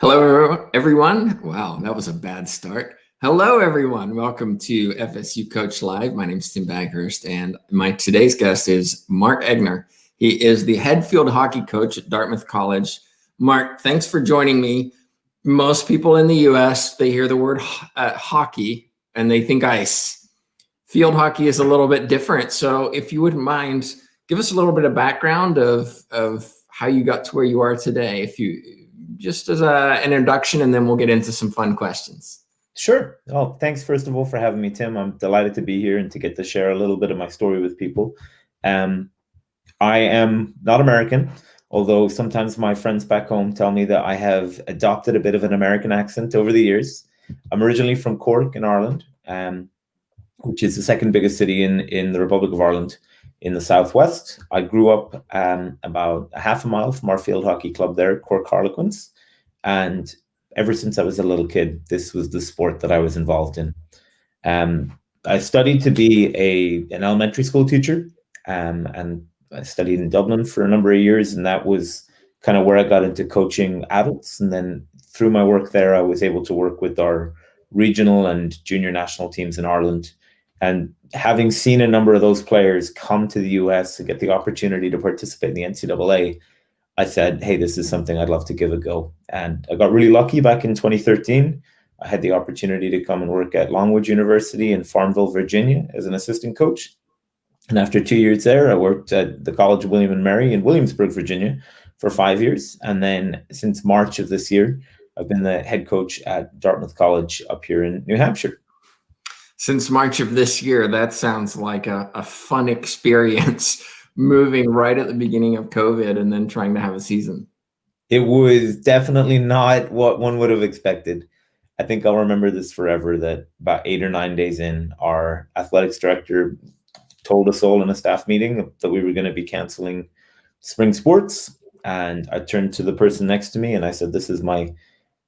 Hello, everyone. Wow, that was a bad start. Hello, everyone. Welcome to FSU Coach Live. My name is Tim Bankhurst, and my today's guest is Mark Egner. He is the head field hockey coach at Dartmouth College. Mark, thanks for joining me. Most people in the U.S., they hear the word hockey and they think ice. Field hockey is a little bit different. So if you wouldn't mind, give us a little bit of background of how you got to where you are today. If you just as an introduction, and then we'll get into some fun questions. Sure. Oh, thanks first of all for having me, Tim. I'm delighted to be here and to get to share a little bit of my story with people. I am not American, although sometimes my friends back home tell me that I have adopted a bit of an American accent over the years. I'm originally from Cork in Ireland, which is the second biggest city in the Republic of Ireland in the southwest. I grew up about a half a mile from our field hockey club there, Cork Harlequins. And ever since I was a little kid, this was the sport that I was involved in. I studied to be an elementary school teacher, and I studied in Dublin for a number of years, and that was kind of where I got into coaching adults. And then through my work there, I was able to work with our regional and junior national teams in Ireland. And having seen a number of those players come to the US and get the opportunity to participate in the NCAA, I said, hey, this is something I'd love to give a go. And I got really lucky back in 2013. I had the opportunity to come and work at Longwood University in Farmville, Virginia as an assistant coach. And after 2 years there, I worked at the College of William and Mary in Williamsburg, Virginia for 5 years. And then since March of this year, I've been the head coach at Dartmouth College up here in New Hampshire. Since March of this year, that sounds like a fun experience. Moving right at the beginning of COVID and then trying to have a season. It was definitely not what one would have expected. I think I'll remember this forever, that about 8 or 9 days in, our athletics director told us all in a staff meeting that we were going to be canceling spring sports. And I turned to the person next to me and I said, this is my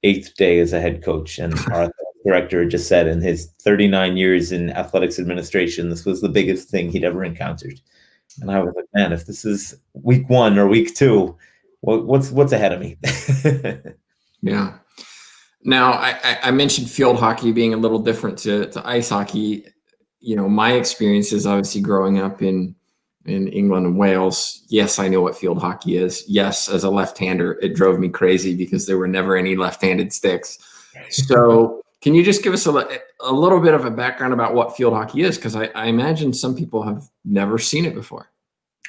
8th day as a head coach. And our director just said in his 39 years in athletics administration, this was the biggest thing he'd ever encountered. And I was like, man, if this is week 1 or week 2, what's ahead of me? Yeah. Now, I mentioned field hockey being a little different to ice hockey. You know, my experience is obviously growing up in England and Wales. Yes, I know what field hockey is. Yes, as a left-hander, it drove me crazy because there were never any left-handed sticks. So can you just give us a little bit of a background about what field hockey is? Because I imagine some people have never seen it before.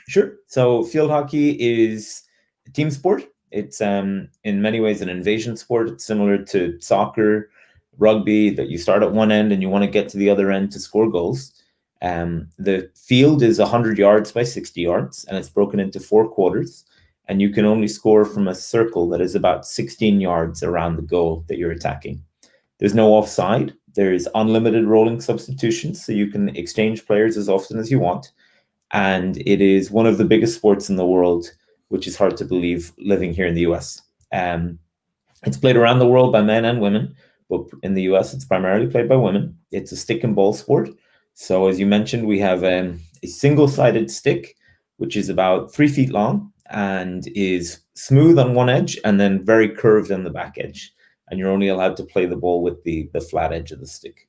Sure. So field hockey is a team sport. It's in many ways an invasion sport. It's similar to soccer, rugby, that you start at one end and you want to get to the other end to score goals. The field is 100 yards by 60 yards, and it's broken into 4 quarters. And you can only score from a circle that is about 16 yards around the goal that you're attacking. There's no offside. There's unlimited rolling substitutions, so you can exchange players as often as you want. And it is one of the biggest sports in the world, which is hard to believe living here in the US. It's played around the world by men and women, but in the US, it's primarily played by women. It's a stick and ball sport. So as you mentioned, we have a single-sided stick, which is about 3 feet long and is smooth on one edge and then very curved on the back edge. And you're only allowed to play the ball with the flat edge of the stick.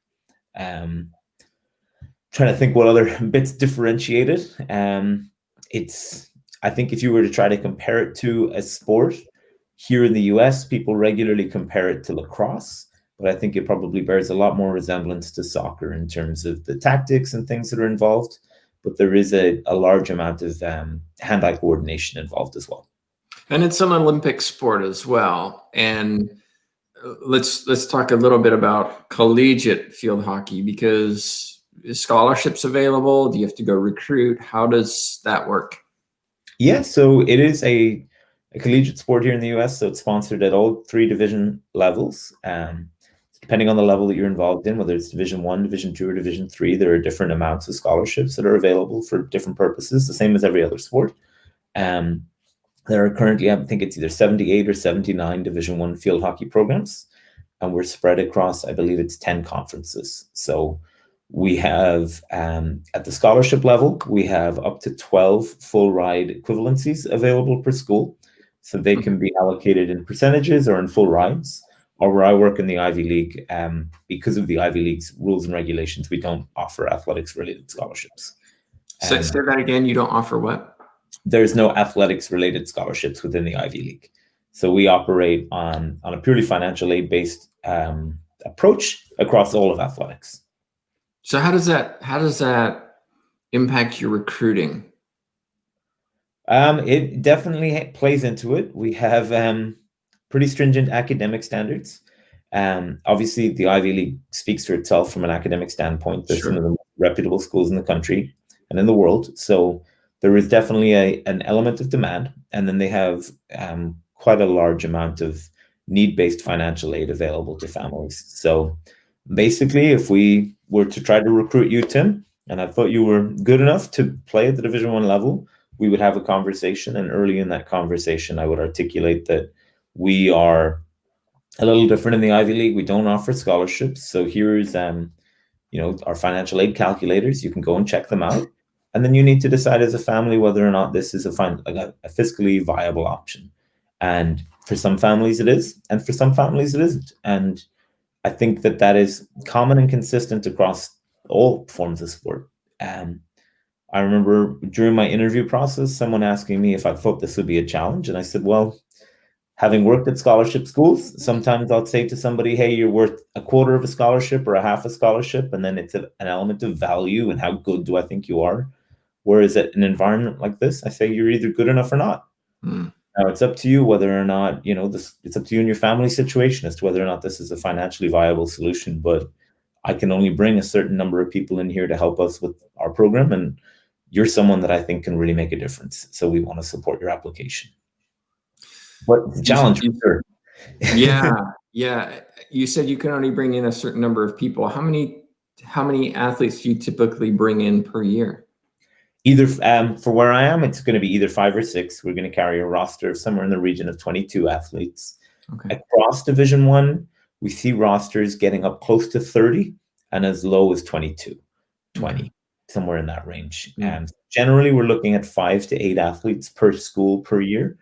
Trying to think what other bits differentiate it. I think if you were to try to compare it to a sport here in the US, people regularly compare it to lacrosse, but I think it probably bears a lot more resemblance to soccer in terms of the tactics and things that are involved. But there is a large amount of hand-eye coordination involved as well. And it's an Olympic sport as well. And let's talk a little bit about collegiate field hockey, because scholarships available? Do you have to go recruit? How does that work? Yeah, so it is a collegiate sport here in the US, so it's sponsored at all 3 division levels. Depending on the level that you're involved in, whether it's Division 1, Division 2, or Division 3, there are different amounts of scholarships that are available for different purposes, the same as every other sport. There are currently, I think it's either 78 or 79 Division 1 field hockey programs, and we're spread across, I believe it's 10 conferences. So we have, at the scholarship level, we have up to 12 full ride equivalencies available per school. So they can be allocated in percentages or in full rides. Or where I work in the Ivy League, because of the Ivy League's rules and regulations, we don't offer athletics-related scholarships. Say that again. You don't offer what? There's no athletics-related scholarships within the Ivy League. So we operate on a purely financial aid-based approach across all of athletics. So how does that impact your recruiting? It definitely plays into it. We have pretty stringent academic standards. Obviously, the Ivy League speaks for itself from an academic standpoint. They're some of the most reputable schools in the country and in the world. So there is definitely an element of demand. And then they have quite a large amount of need-based financial aid available to families. So basically, if we were to try to recruit you, Tim, and I thought you were good enough to play at the Division I level, we would have a conversation. And early in that conversation, I would articulate that we are a little different in the Ivy League. We don't offer scholarships. So here's our financial aid calculators. You can go and check them out. And then you need to decide as a family whether or not this is a fiscally viable option. And for some families it is, and for some families it isn't. And I think that is common and consistent across all forms of sport. I remember during my interview process, someone asking me if I thought this would be a challenge. And I said, well, having worked at scholarship schools, sometimes I'll say to somebody, hey, you're worth a quarter of a scholarship or a half a scholarship. And then it's an element of value and how good do I think you are? Whereas at an environment like this, I say you're either good enough or not. Now it's up to you whether or not, it's up to you and your family situation as to whether or not this is a financially viable solution. But I can only bring a certain number of people in here to help us with our program. And you're someone that I think can really make a difference. So we want to support your application. But the challenge for sure. Yeah. You said you can only bring in a certain number of people. How many athletes do you typically bring in per year? Either for where I am, it's going to be either 5 or 6. We're going to carry a roster of somewhere in the region of 22 athletes. Okay. Across Division I, we see rosters getting up close to 30 and as low as 22, 20, somewhere in that range. And generally, we're looking at 5 to 8 athletes per school per year,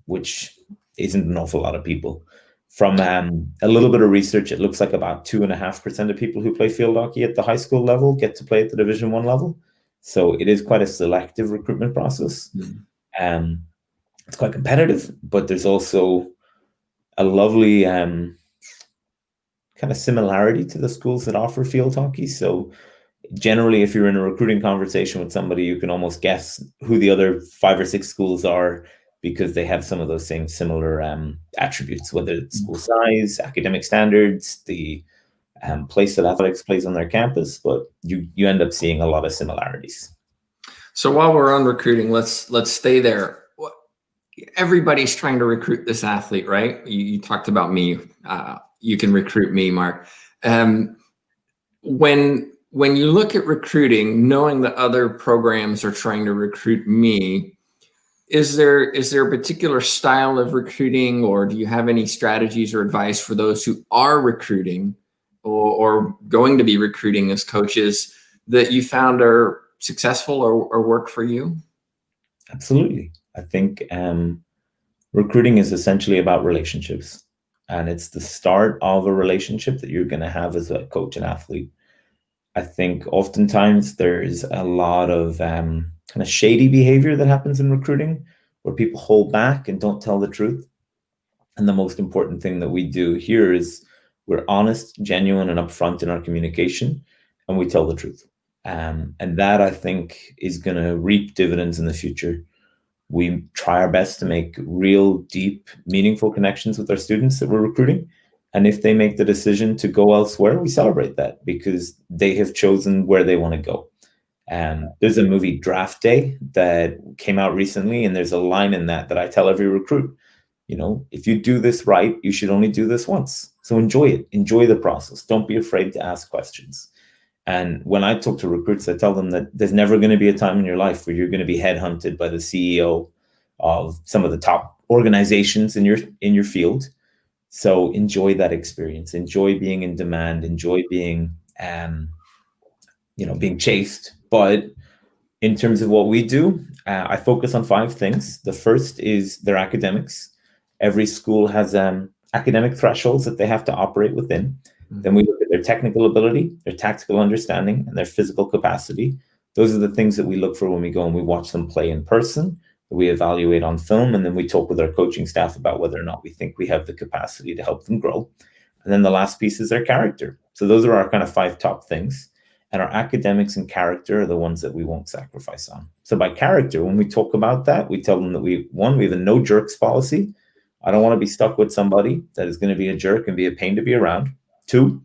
which isn't an awful lot of people. From a little bit of research, it looks like about 2.5% of people who play field hockey at the high school level get to play at the Division I level. So it is quite a selective recruitment process. It's quite competitive, but there's also a lovely kind of similarity to the schools that offer field hockey. So generally, if you're in a recruiting conversation with somebody, you can almost guess who the other 5 or 6 schools are because they have some of those same similar attributes, whether it's school size, academic standards, the place that athletics plays on their campus, but you end up seeing a lot of similarities. So while we're on recruiting, let's stay there. Everybody's trying to recruit this athlete, right? You talked about me. You can recruit me, Mark. When you look at recruiting, knowing that other programs are trying to recruit me, is there a particular style of recruiting, or do you have any strategies or advice for those who are recruiting or going to be recruiting as coaches that you found are successful or work for you? Absolutely. I think recruiting is essentially about relationships, and it's the start of a relationship that you're going to have as a coach and athlete. I think oftentimes there's a lot of kind of shady behavior that happens in recruiting where people hold back and don't tell the truth. And the most important thing that we do here is we're honest, genuine, and upfront in our communication, and we tell the truth. And that, I think, is going to reap dividends in the future. We try our best to make real, deep, meaningful connections with our students that we're recruiting. And if they make the decision to go elsewhere, we celebrate that because they have chosen where they want to go. There's a movie, Draft Day, that came out recently, and there's a line in that I tell every recruit, if you do this right, you should only do this once. So enjoy it. Enjoy the process. Don't be afraid to ask questions. And when I talk to recruits, I tell them that there's never going to be a time in your life where you're going to be headhunted by the CEO of some of the top organizations in your field. So enjoy that experience. Enjoy being in demand. Enjoy being, being chased. But In terms of what we do, I focus on 5 things. The first is their academics. Every school has academic thresholds that they have to operate within. Then we look at their technical ability, their tactical understanding, and their physical capacity. Those are the things that we look for when we go and we watch them play in person, we evaluate on film, and then we talk with our coaching staff about whether or not we think we have the capacity to help them grow. And then the last piece is their character. So those are our kind of 5 top things. And our academics and character are the ones that we won't sacrifice on. So by character, when we talk about that, we tell them that we have a no jerks policy. I don't want to be stuck with somebody that is going to be a jerk and be a pain to be around. 2,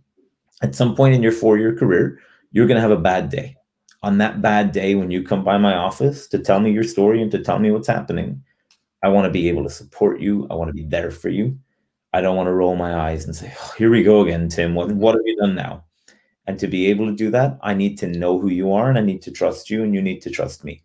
at some point in your 4-year career, you're going to have a bad day. On that bad day, when you come by my office to tell me your story and to tell me what's happening, I want to be able to support you. I want to be there for you. I don't want to roll my eyes and say, oh, here we go again, Tim. What have you done now? And to be able to do that, I need to know who you are, and I need to trust you, and you need to trust me.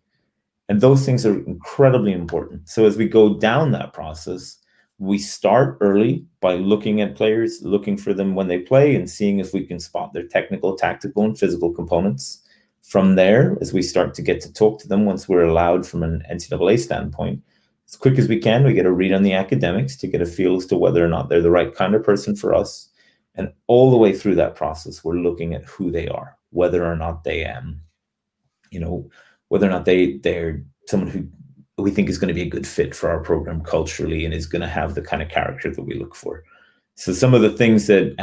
And those things are incredibly important. So as we go down that process, we start early by looking at players, looking for them when they play, and seeing if we can spot their technical, tactical, and physical components. From there, as we start to get to talk to them, once we're allowed from an NCAA standpoint, as quick as we can, we get a read on the academics to get a feel as to whether or not they're the right kind of person for us. And all the way through that process, we're looking at who they are, whether or not they whether or not they're someone who we think is going to be a good fit for our program culturally and is going to have the kind of character that we look for. So some of the things that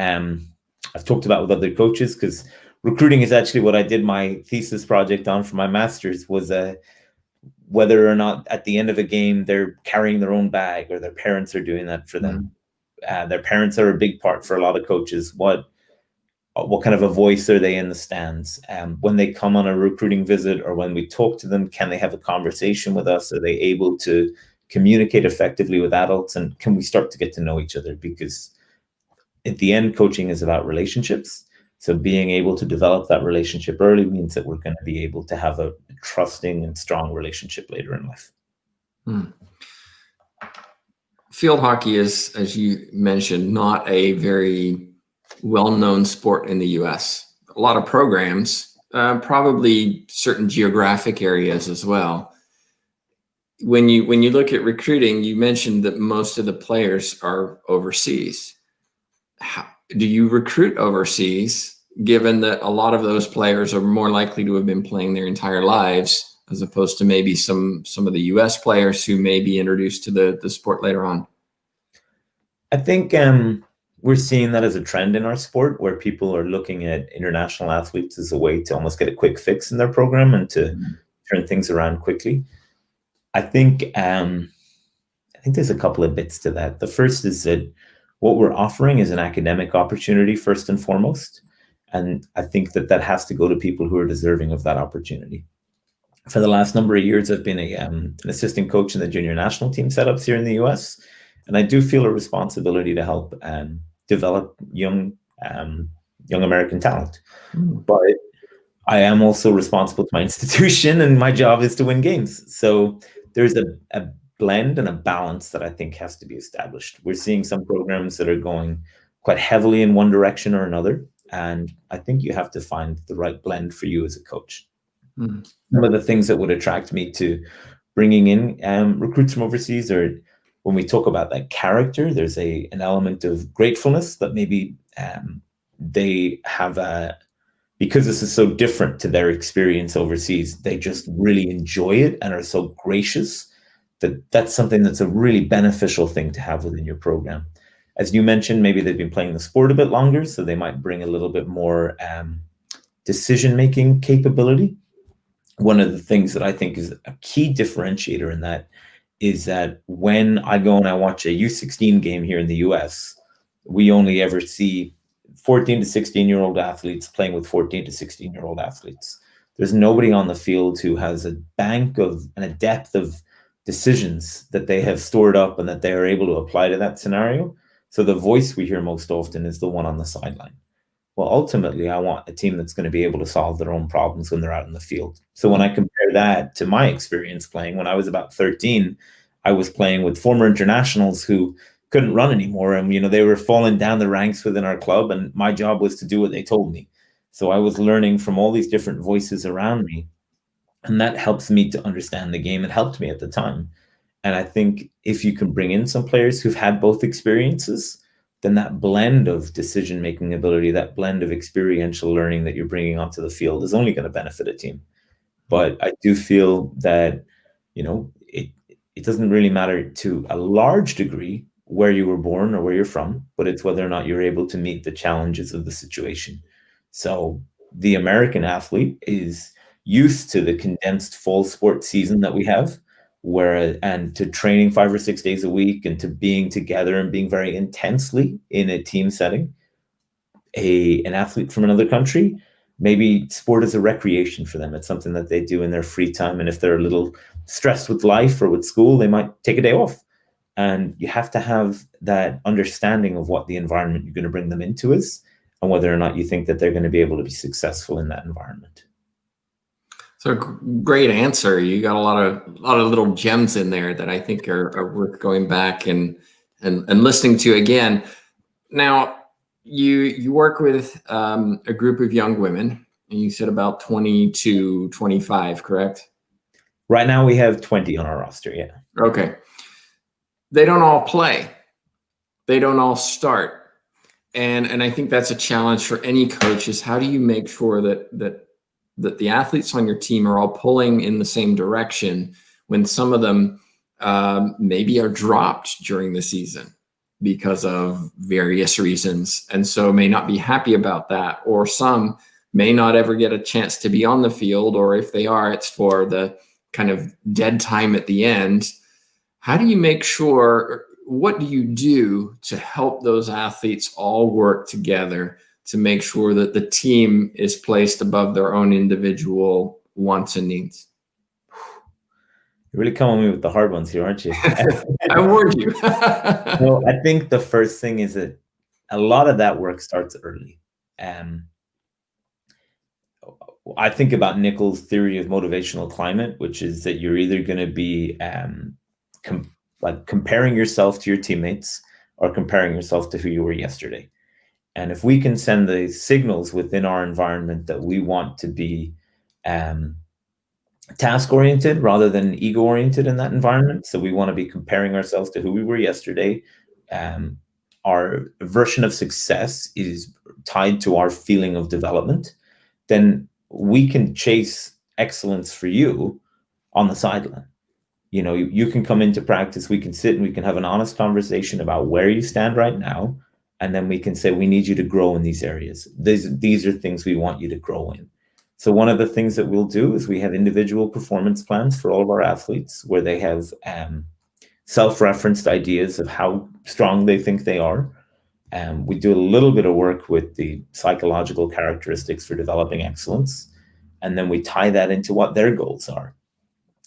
I've talked about with other coaches, because recruiting is actually what I did my thesis project on for my master's, was whether or not at the end of a game they're carrying their own bag or their parents are doing that for them. Their parents are a big part for a lot of coaches. What kind of a voice are they in the stands? When they come on a recruiting visit or when we talk to them, can they have a conversation with us? Are they able to communicate effectively with adults? And can we start to get to know each other? Because at the end, coaching is about relationships. So being able to develop that relationship early means that we're going to be able to have a trusting and strong relationship later in life. Field hockey is, as you mentioned, not a very well-known sport in the US. A lot of programs, probably certain geographic areas as well. When you look at recruiting, you mentioned that most of the players are overseas. Do you recruit overseas, given that a lot of those players are more likely to have been playing their entire lives, as opposed to maybe some of the US players who may be introduced to the sport later on? I think we're seeing that as a trend in our sport, where people are looking at international athletes as a way to almost get a quick fix in their program and to turn things around quickly. I think there's a couple of bits to that. The first is that what we're offering is an academic opportunity first and foremost. And I think that has to go to people who are deserving of that opportunity. For the last number of years, I've been an assistant coach in the junior national team setups here in the US. And I do feel a responsibility to help develop young American talent. But I am also responsible to my institution, and my job is to win games. So there's a blend and a balance that I think has to be established. We're seeing some programs that are going quite heavily in one direction or another. And I think you have to find the right blend for you as a coach. Some of the things that would attract me to bringing in recruits from overseas are, when we talk about that character, there's an element of gratefulness that maybe they have because this is so different to their experience overseas, they just really enjoy it and are so gracious that's something that's a really beneficial thing to have within your program. As you mentioned, maybe they've been playing the sport a bit longer, so they might bring a little bit more decision-making capability. One of the things that I think is a key differentiator in that is that when I go and I watch a U16 game here in the US, we only ever see 14 to 16-year-old athletes playing with 14 to 16-year-old athletes. There's nobody on the field who has a bank of and a depth of decisions that they have stored up and that they are able to apply to that scenario. So the voice we hear most often is the one on the sideline. Well, ultimately, I want a team that's going to be able to solve their own problems when they're out in the field. So when I compare that to my experience playing, when I was about 13, I was playing with former internationals who couldn't run anymore. And, they were falling down the ranks within our club. And my job was to do what they told me. So I was learning from all these different voices around me. And that helps me to understand the game. It helped me at the time. And I think if you can bring in some players who've had both experiences, then that blend of decision-making ability, that blend of experiential learning that you're bringing onto the field is only going to benefit a team. But I do feel that, it doesn't really matter to a large degree where you were born or where you're from, but it's whether or not you're able to meet the challenges of the situation. So the American athlete is used to the condensed fall sports season that we have, and to training 5 or 6 days a week and to being together and being very intensely in a team setting. An athlete from another country, maybe sport is a recreation for them. It's something that they do in their free time. And if they're a little stressed with life or with school, they might take a day off. And you have to have that understanding of what the environment you're going to bring them into is, and whether or not you think that they're going to be able to be successful in that environment. So great answer. You got a lot of little gems in there that I think are worth going back and listening to again. Now, you work with a group of young women, and you said about 20 to 25, correct? Right now we have 20 on our roster, yeah. Okay. They don't all play. They don't all start. And I think that's a challenge for any coach, is how do you make sure that the athletes on your team are all pulling in the same direction when some of them maybe are dropped during the season because of various reasons, and so may not be happy about that, or some may not ever get a chance to be on the field, or if they are, it's for the kind of dead time at the end. How do you make sure, what do you do to help those athletes all work together to make sure that the team is placed above their own individual wants and needs? You're really coming me with the hard ones here, aren't you? I warned you. No, I think the first thing is that a lot of that work starts early. I think about Nichols' theory of motivational climate, which is that you're either going to be comparing yourself to your teammates or comparing yourself to who you were yesterday. And if we can send the signals within our environment that we want to be task-oriented rather than ego-oriented in that environment, so we want to be comparing ourselves to who we were yesterday, our version of success is tied to our feeling of development, then we can chase excellence for you on the sideline. You can come into practice, we can sit and we can have an honest conversation about where you stand right now, and then we can say, we need you to grow in these areas. These are things we want you to grow in. So one of the things that we'll do is we have individual performance plans for all of our athletes where they have self-referenced ideas of how strong they think they are. We do a little bit of work with the psychological characteristics for developing excellence, and then we tie that into what their goals are.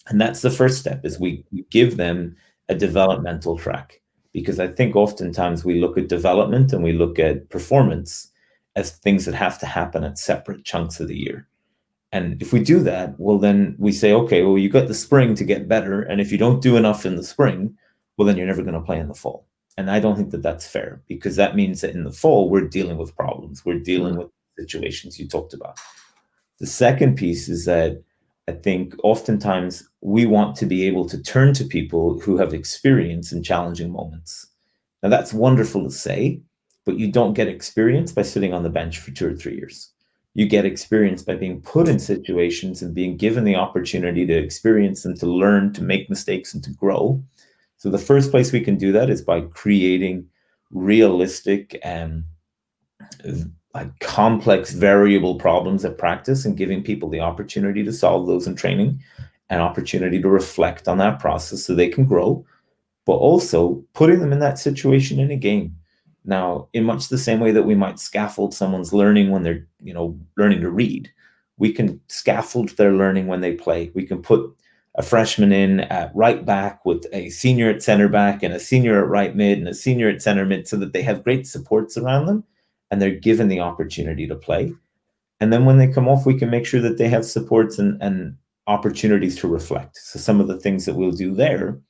And that's the first step, is we give them a developmental track, because I think oftentimes we look at development and we look at performance as things that have to happen at separate chunks of the year. And if we do that, well, then we say, okay, well, you got the spring to get better. And if you don't do enough in the spring, well, then you're never going to play in the fall. And I don't think that that's fair, because that means that in the fall, we're dealing with problems. We're dealing with situations you talked about. The second piece is that I think oftentimes we want to be able to turn to people who have experience in challenging moments. Now, that's wonderful to say, but you don't get experience by sitting on the bench for 2 or 3 years. You get experience by being put in situations and being given the opportunity to experience and to learn, to make mistakes and to grow. So the first place we can do that is by creating realistic and complex variable problems at practice and giving people the opportunity to solve those in training, an opportunity to reflect on that process so they can grow, but also putting them in that situation in a game. Now, in much the same way that we might scaffold someone's learning when they're, learning to read, we can scaffold their learning when they play. We can put a freshman in at right back with a senior at center back and a senior at right mid and a senior at center mid, so that they have great supports around them and they're given the opportunity to play. And then when they come off, we can make sure that they have supports and opportunities to reflect. So some of the things that we'll do there,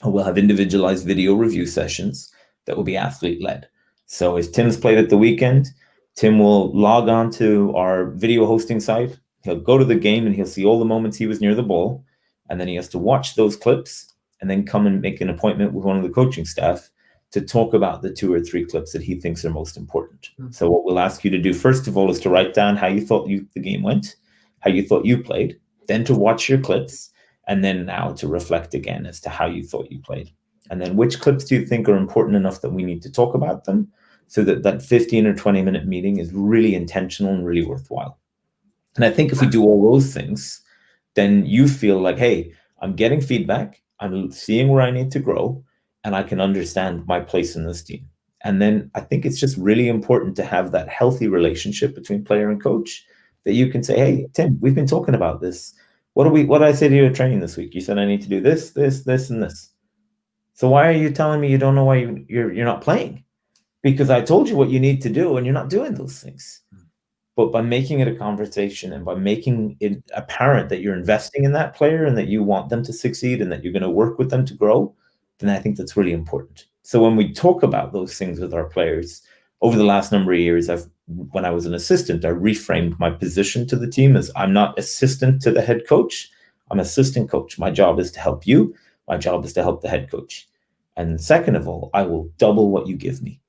we'll have individualized video review sessions that will be athlete-led. So as Tim's played at the weekend, Tim will log on to our video hosting site. He'll go to the game and he'll see all the moments he was near the ball, and then he has to watch those clips and then come and make an appointment with one of the coaching staff to talk about the 2 or 3 clips that he thinks are most important. So what we'll ask you to do first of all is to write down how you thought the game went, how you thought you played, then to watch your clips, and then now to reflect again as to how you thought you played. And then which clips do you think are important enough that we need to talk about them, so that that 15 or 20-minute meeting is really intentional and really worthwhile. And I think if we do all those things, then you feel like, hey, I'm getting feedback, I'm seeing where I need to grow, and I can understand my place in this team. And then I think it's just really important to have that healthy relationship between player and coach, that you can say, hey, Tim, we've been talking about this. What did I say to you at training this week? You said I need to do this, this, this, and this. So why are you telling me you don't know why you're not playing? Because I told you what you need to do and you're not doing those things. But by making it a conversation and by making it apparent that you're investing in that player and that you want them to succeed and that you're going to work with them to grow, then I think that's really important. So when we talk about those things with our players, over the last number of years, when I was an assistant, I reframed my position to the team as, I'm not assistant to the head coach, I'm assistant coach. My job is to help you. My job is to help the head coach. And second of all, I will double what you give me.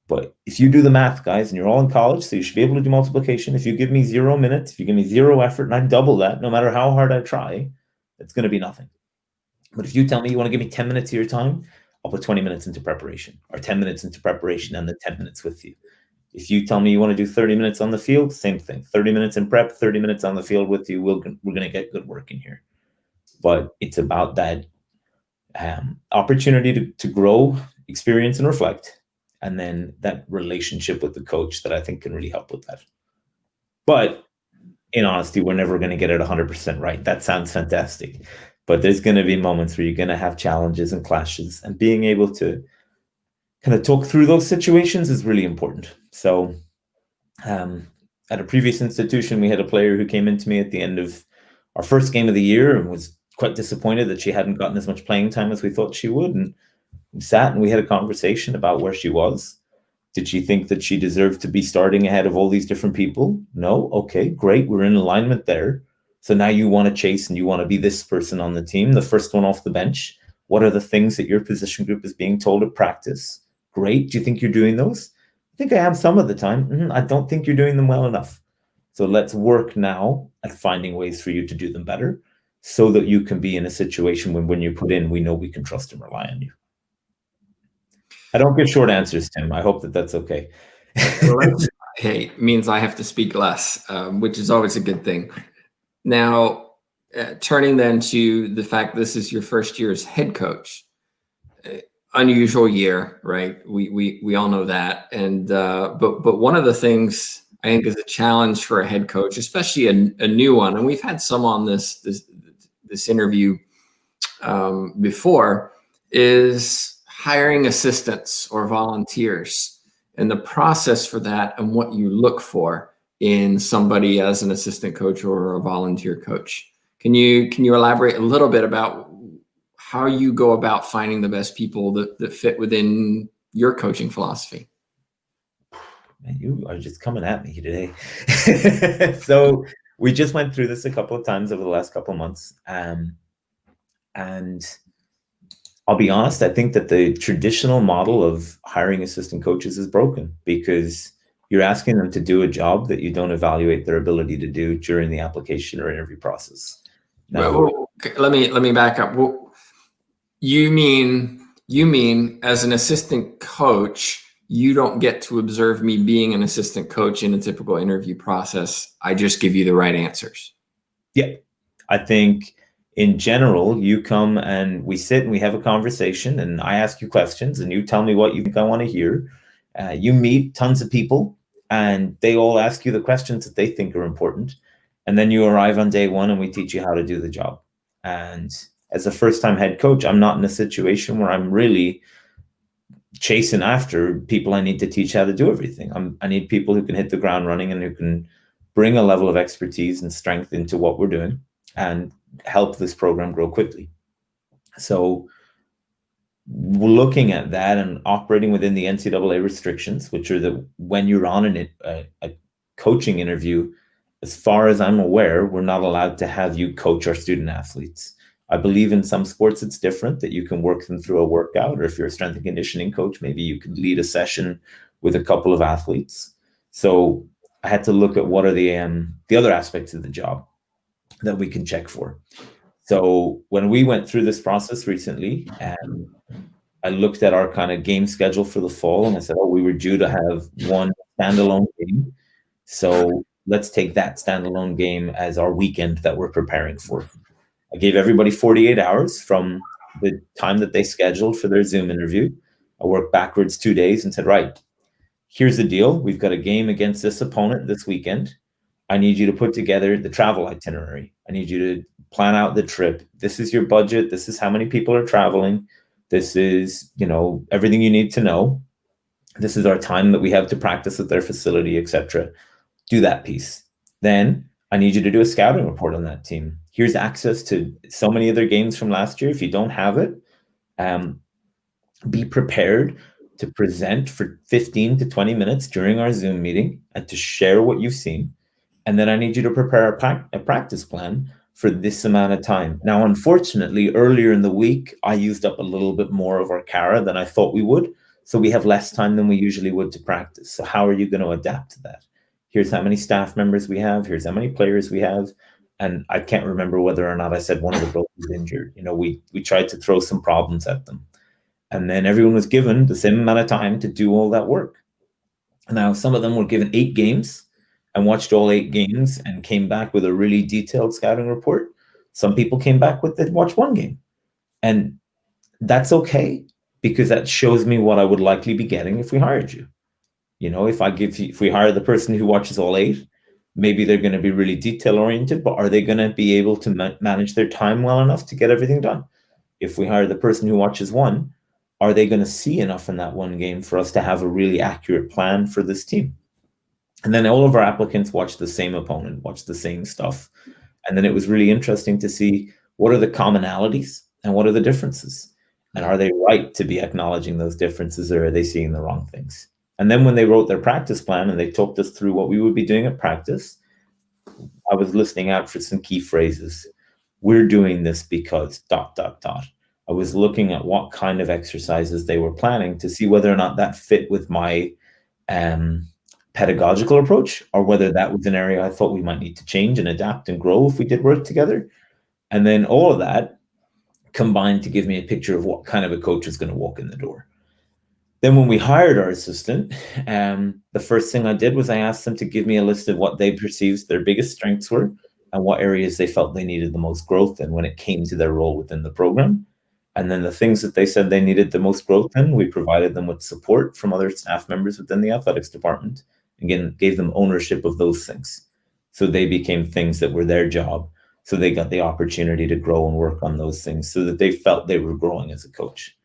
But if you do the math, guys, and you're all in college, so you should be able to do multiplication. If you give me 0 minutes, if you give me 0 effort, and I double that, no matter how hard I try, it's going to be nothing. But if you tell me you want to give me 10 minutes of your time, I'll put 20 minutes into preparation, or 10 minutes into preparation and then 10 minutes with you. If you tell me you want to do 30 minutes on the field, same thing. 30 minutes in prep, 30 minutes on the field with you. We're going to get good work in here. But it's about that opportunity to grow, experience, and reflect. And then that relationship with the coach that I think can really help with that. But in honesty, we're never going to get it 100% right. That sounds fantastic. But there's going to be moments where you're going to have challenges and clashes, and being able to kind of talk through those situations is really important. So at a previous institution, we had a player who came into me at the end of our first game of the year and was quite disappointed that she hadn't gotten as much playing time as we thought she would. And we sat and we had a conversation about where she was. Did she think that she deserved to be starting ahead of all these different people? No. Okay, great. We're in alignment there. So now you want to chase and you want to be this person on the team, the first one off the bench. What are the things that your position group is being told at practice? Great. Do you think you're doing those? I think I am some of the time. I don't think you're doing them well enough. So let's work now at finding ways for you to do them better, so that you can be in a situation when you put in, we know we can trust and rely on you. I don't get short answers, Tim. I hope that's okay. Hey, means I have to speak less, which is always a good thing. Now, turning then to the fact this is your first year as head coach, unusual year, right? We all know that, and but one of the things I think is a challenge for a head coach, especially a new one, and we've had some on this interview before, is hiring assistants or volunteers, and the process for that, and what you look for in somebody as an assistant coach or a volunteer coach. Can you elaborate a little bit about how you go about finding the best people that fit within your coaching philosophy? Man, you are just coming at me today. So we just went through this a couple of times over the last couple of months. And I'll be honest, I think that the traditional model of hiring assistant coaches is broken, because you're asking them to do a job that you don't evaluate their ability to do during the application or interview process. Well, let me back up. Well, you mean as an assistant coach, you don't get to observe me being an assistant coach in a typical interview process. I just give you the right answers. Yeah, I think in general, you come and we sit and we have a conversation, and I ask you questions and you tell me what you think I want to hear. You meet tons of people and they all ask you the questions that they think are important. And then you arrive on day one and we teach you how to do the job. And as a first-time head coach, I'm not in a situation where I'm really chasing after people I need to teach how to do everything. I need people who can hit the ground running and who can bring a level of expertise and strength into what we're doing and help this program grow quickly. So we're looking at that and operating within the NCAA restrictions, which are that when you're on a coaching interview, As far as I'm aware, we're not allowed to have you coach our student athletes. I believe in some sports it's different, that you can work them through a workout, or if you're a strength and conditioning coach, maybe you could lead a session with a couple of athletes. So I had to look at what are the other aspects of the job that we can check for. So when we went through this process recently, I looked at our kind of game schedule for the fall, and I said, oh, we were due to have one standalone game. So let's take that standalone game as our weekend that we're preparing for. I gave everybody 48 hours from the time that they scheduled for their Zoom interview. I worked backwards 2 days and said, right, here's the deal. We've got a game against this opponent this weekend. I need you to put together the travel itinerary. I need you to plan out the trip. This is your budget. This is how many people are traveling. This is, everything you need to know. This is our time that we have to practice at their facility, etc. Do that piece. Then I need you to do a scouting report on that team. Here's access to so many other games from last year. If you don't have it, be prepared to present for 15 to 20 minutes during our Zoom meeting and to share what you've seen. And then I need you to prepare a practice plan for this amount of time. Now, unfortunately, earlier in the week, I used up a little bit more of our CARA than I thought we would. So we have less time than we usually would to practice. So how are you going to adapt to that? Here's how many staff members we have. Here's how many players we have. And I can't remember whether or not I said one of the girls was injured. We tried to throw some problems at them. And then everyone was given the same amount of time to do all that work. Now, some of them were given 8 games and watched all 8 games and came back with a really detailed scouting report. Some people came back with they watched 1 game. And that's okay, because that shows me what I would likely be getting if we hired you. If we hire the person who watches all 8, maybe they're going to be really detail oriented, but are they going to be able to manage their time well enough to get everything done? If we hire the person who watches 1, are they going to see enough in that 1 game for us to have a really accurate plan for this team? And then all of our applicants watched the same opponent, watched the same stuff. And then it was really interesting to see what are the commonalities and what are the differences? And are they right to be acknowledging those differences, or are they seeing the wrong things? And then when they wrote their practice plan and they talked us through what we would be doing at practice, I was listening out for some key phrases. We're doing this because ... I was looking at what kind of exercises they were planning to see whether or not that fit with my pedagogical approach, or whether that was an area I thought we might need to change and adapt and grow if we did work together. And then all of that combined to give me a picture of what kind of a coach is going to walk in the door. Then when we hired our assistant, the first thing I did was I asked them to give me a list of what they perceived their biggest strengths were and what areas they felt they needed the most growth in when it came to their role within the program. And then the things that they said they needed the most growth in, we provided them with support from other staff members within the athletics department. Again, gave them ownership of those things. So they became things that were their job. So they got the opportunity to grow and work on those things so that they felt they were growing as a coach.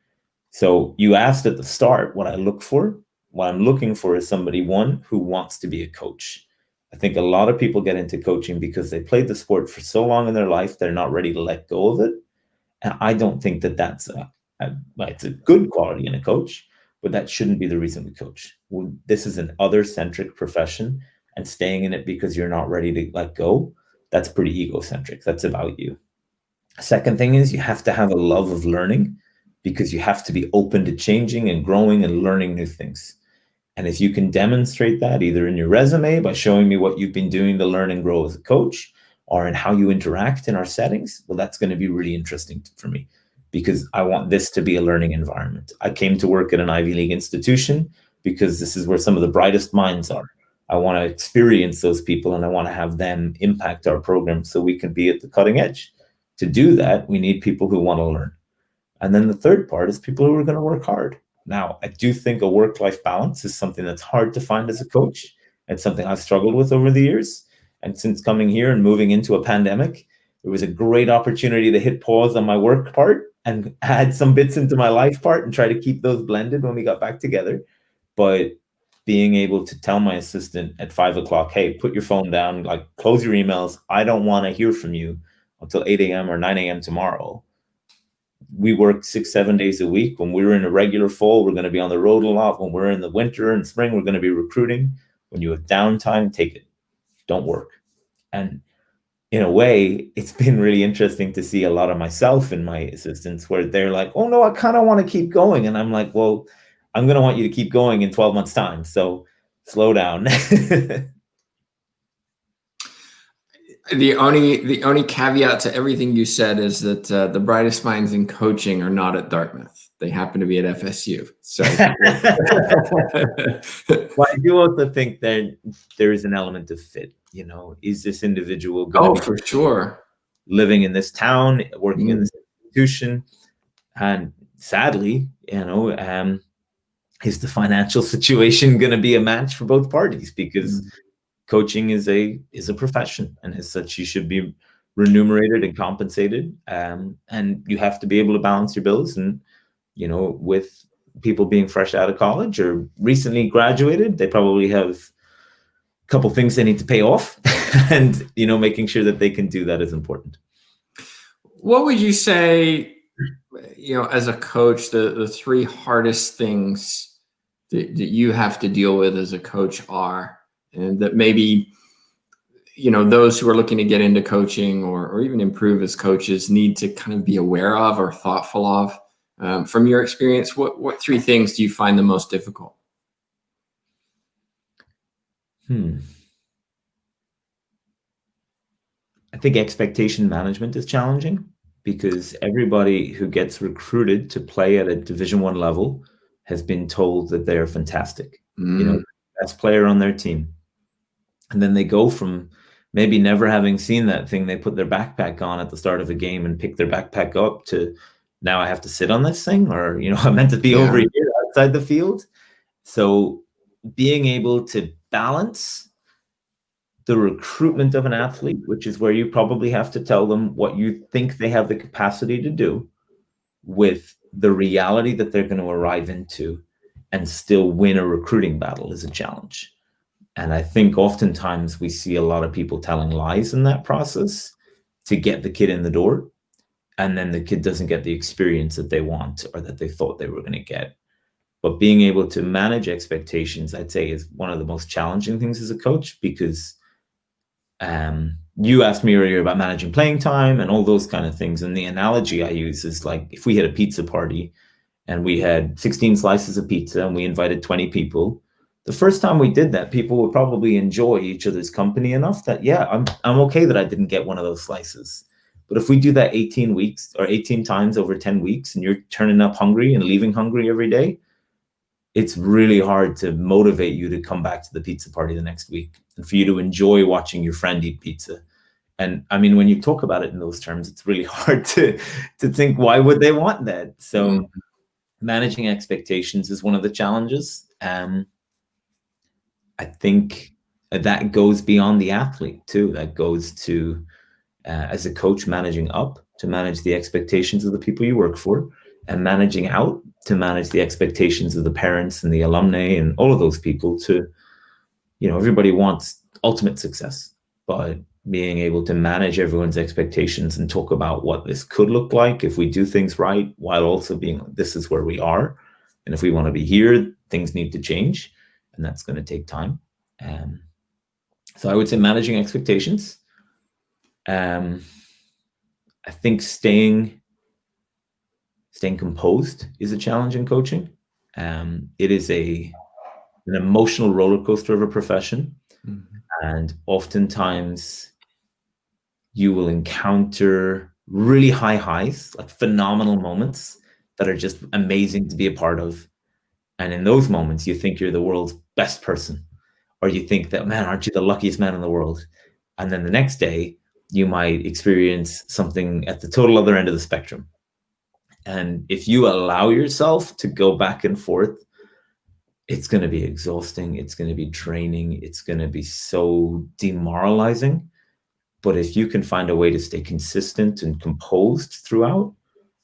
So you asked at the start what I look for. What I'm looking for is somebody, one, who wants to be a coach. I think a lot of people get into coaching because they played the sport for so long in their life, they're not ready to let go of it. And I don't think that that's it's a good quality in a coach, but that shouldn't be the reason we coach. This is an other-centric profession, and staying in it because you're not ready to let go, that's pretty egocentric. That's about you. Second thing is you have to have a love of learning, because you have to be open to changing and growing and learning new things. And if you can demonstrate that either in your resume by showing me what you've been doing to learn and grow as a coach, or in how you interact in our settings, well, that's going to be really interesting for me, because I want this to be a learning environment. I came to work at an Ivy League institution because this is where some of the brightest minds are. I want to experience those people, and I want to have them impact our program so we can be at the cutting edge. To do that, we need people who want to learn. And then the third part is people who are going to work hard. Now, I do think a work-life balance is something that's hard to find as a coach. It's something I've struggled with over the years. And since coming here and moving into a pandemic, it was a great opportunity to hit pause on my work part and add some bits into my life part and try to keep those blended when we got back together. But being able to tell my assistant at 5 o'clock, hey, put your phone down, like close your emails. I don't want to hear from you until 8 a.m. or 9 a.m. tomorrow. We work 6-7 days a week. When we're in a regular fall, we're going to be on the road a lot. When we're in the winter and spring, we're going to be recruiting. When you have downtime, take it. Don't work. And in a way, it's been really interesting to see a lot of myself in my assistants where they're like, oh no, I kind of want to keep going. And I'm like, well, I'm going to want you to keep going in 12 months time. So slow down. The only caveat to everything you said is that the brightest minds in coaching are not at Dartmouth. They happen to be at FSU. So, well, I do also think that there is an element of fit. Is this individual going to be for sure living in this town, working in Mm. this institution? And sadly, is the financial situation going to be a match for both parties? Because coaching is a profession, and as such, you should be remunerated and compensated. And you have to be able to balance your bills. And with people being fresh out of college or recently graduated, they probably have a couple things they need to pay off, and making sure that they can do that is important. What would you say, as a coach, the three hardest things that you have to deal with as a coach are, and that maybe those who are looking to get into coaching or even improve as coaches need to kind of be aware of or thoughtful of? From your experience, what three things do you find the most difficult? I think expectation management is challenging, because everybody who gets recruited to play at a Division I level has been told that they are fantastic, best player on their team. And then they go from maybe never having seen that thing they put their backpack on at the start of a game and pick their backpack up to, now I have to sit on this thing, or, I'm meant to be over here outside the field. So being able to balance the recruitment of an athlete, which is where you probably have to tell them what you think they have the capacity to do, with the reality that they're going to arrive into and still win a recruiting battle, is a challenge. And I think oftentimes we see a lot of people telling lies in that process to get the kid in the door, and then the kid doesn't get the experience that they want or that they thought they were going to get. But being able to manage expectations, I'd say, is one of the most challenging things as a coach, because you asked me earlier about managing playing time and all those kind of things. And the analogy I use is like, if we had a pizza party and we had 16 slices of pizza and we invited 20 people, the first time we did that, people would probably enjoy each other's company enough that, yeah, I'm okay that I didn't get one of those slices. But if we do that 18 weeks or 18 times over 10 weeks, and you're turning up hungry and leaving hungry every day, it's really hard to motivate you to come back to the pizza party the next week and for you to enjoy watching your friend eat pizza. And I mean, when you talk about it in those terms, it's really hard to think, why would they want that? So managing expectations is one of the challenges. I think that goes beyond the athlete too. That goes to, as a coach, managing up to manage the expectations of the people you work for, and managing out to manage the expectations of the parents and the alumni and all of those people. To, everybody wants ultimate success, but being able to manage everyone's expectations and talk about what this could look like if we do things right, while also being, this is where we are, and if we want to be here, things need to change, and that's going to take time. So I would say managing expectations. I think staying composed is a challenge in coaching. It is an emotional roller coaster of a profession. And oftentimes you will encounter really high highs, like phenomenal moments that are just amazing to be a part of. And in those moments, you think you're the world's best person, or you think that, man, aren't you the luckiest man in the world? And then the next day, you might experience something at the total other end of the spectrum. And if you allow yourself to go back and forth, it's going to be exhausting. It's going to be draining. It's going to be so demoralizing. But if you can find a way to stay consistent and composed throughout,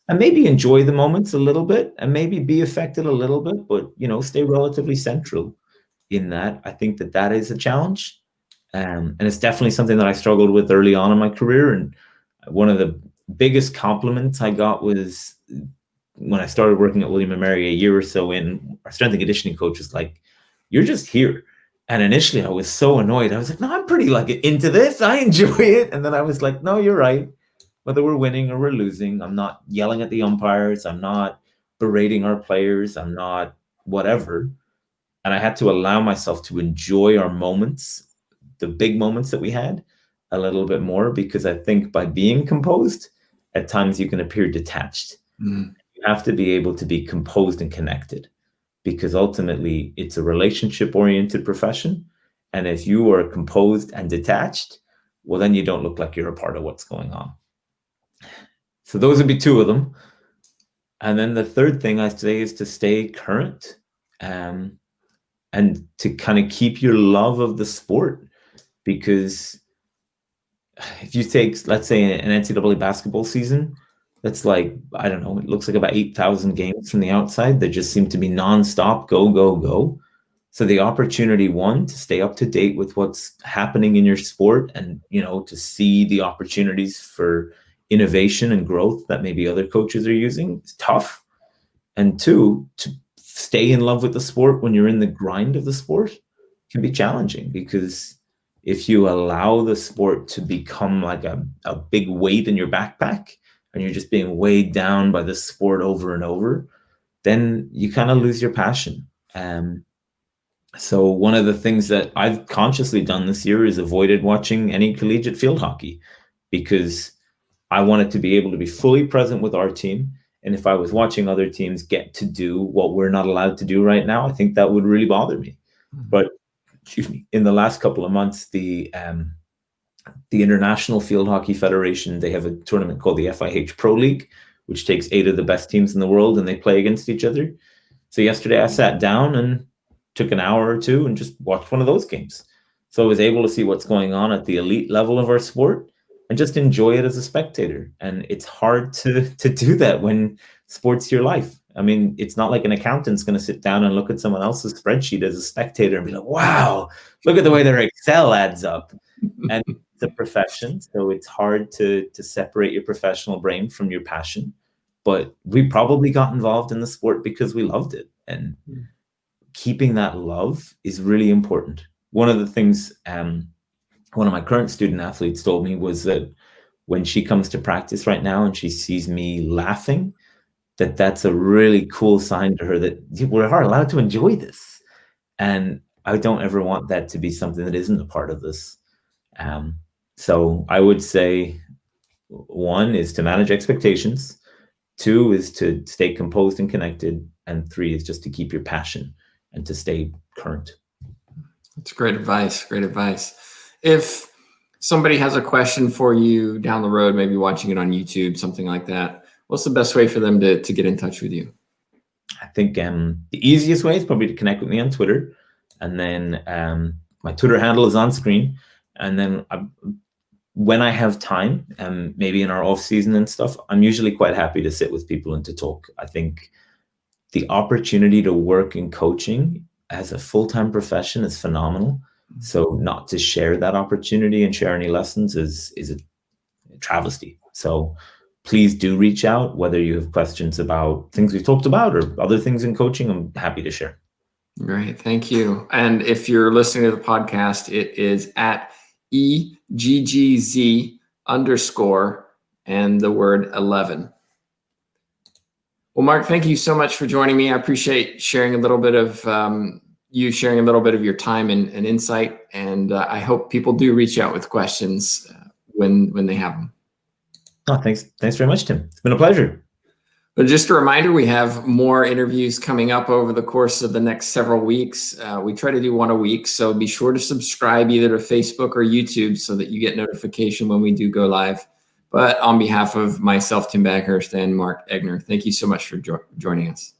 and maybe enjoy the moments a little bit, and maybe be affected a little bit, but, stay relatively central in that, I think that is a challenge. And it's definitely something that I struggled with early on in my career. And one of the biggest compliments I got was when I started working at William & Mary a year or so in, our strength and conditioning coach was like, you're just here. And initially I was so annoyed. I was like, no, I'm pretty like into this. I enjoy it. And then I was like, no, you're right. Whether we're winning or we're losing, I'm not yelling at the umpires. I'm not berating our players. I'm not whatever. And I had to allow myself to enjoy our moments, the big moments that we had, a little bit more, because I think by being composed, at times you can appear detached. Mm. You have to be able to be composed and connected, because ultimately it's a relationship oriented profession. And if you are composed and detached, well, then you don't look like you're a part of what's going on. So those would be two of them. And then the third thing I say is to stay current, and to kind of keep your love of the sport. Because if you take, let's say, an NCAA basketball season, that's like, I don't know, it looks like about 8,000 games from the outside that just seem to be nonstop, go, go, go. So the opportunity, one, to stay up to date with what's happening in your sport, and, to see the opportunities for innovation and growth that maybe other coaches are using, is tough. And two, to stay in love with the sport when you're in the grind of the sport can be challenging, because if you allow the sport to become like a big weight in your backpack, and you're just being weighed down by the sport over and over, then you kind of lose your passion. So one of the things that I've consciously done this year is avoided watching any collegiate field hockey, because I wanted to be able to be fully present with our team. And if I was watching other teams get to do what we're not allowed to do right now, I think that would really bother me. But excuse me, in the last couple of months, the International Field Hockey Federation, they have a tournament called the FIH Pro League, which takes 8 of the best teams in the world, and they play against each other. So yesterday I sat down and took an hour or two and just watched one of those games. So I was able to see what's going on at the elite level of our sport and just enjoy it as a spectator. And it's hard to do that when sport's your life. I mean, it's not like an accountant's going to sit down and look at someone else's spreadsheet as a spectator and be like, wow, look at the way their Excel adds up. And it's a profession, so it's hard to separate your professional brain from your passion. But we probably got involved in the sport because we loved it. And keeping that love is really important. One of the things one of my current student athletes told me was that when she comes to practice right now and she sees me laughing, that's a really cool sign to her that we're allowed to enjoy this. And I don't ever want that to be something that isn't a part of this. So I would say, one is to manage expectations, 2 is to stay composed and connected, and 3 is just to keep your passion and to stay current. That's great advice. Great advice. If somebody has a question for you down the road, maybe watching it on YouTube, something like that, what's the best way for them to get in touch with you? I think the easiest way is probably to connect with me on Twitter. And then my Twitter handle is on screen. And then when I have time, maybe in our off season and stuff, I'm usually quite happy to sit with people and to talk. I think the opportunity to work in coaching as a full-time profession is phenomenal. So not to share that opportunity and share any lessons is a travesty. So please do reach out, whether you have questions about things we've talked about or other things in coaching. I'm happy to share. Great. Thank you. And if you're listening to the podcast, it is at EGGZ_ and the word 11. Well, Mark, thank you so much for joining me. I appreciate sharing a little bit of you sharing a little bit of your time and insight. And I hope people do reach out with questions when they have them. Oh, thanks very much, Tim. It's been a pleasure. But just a reminder, we have more interviews coming up over the course of the next several weeks. We try to do one a week, so be sure to subscribe either to Facebook or YouTube so that you get notification when we do go live. But on behalf of myself, Tim Baghurst, and Mark Egner, thank you so much for joining us.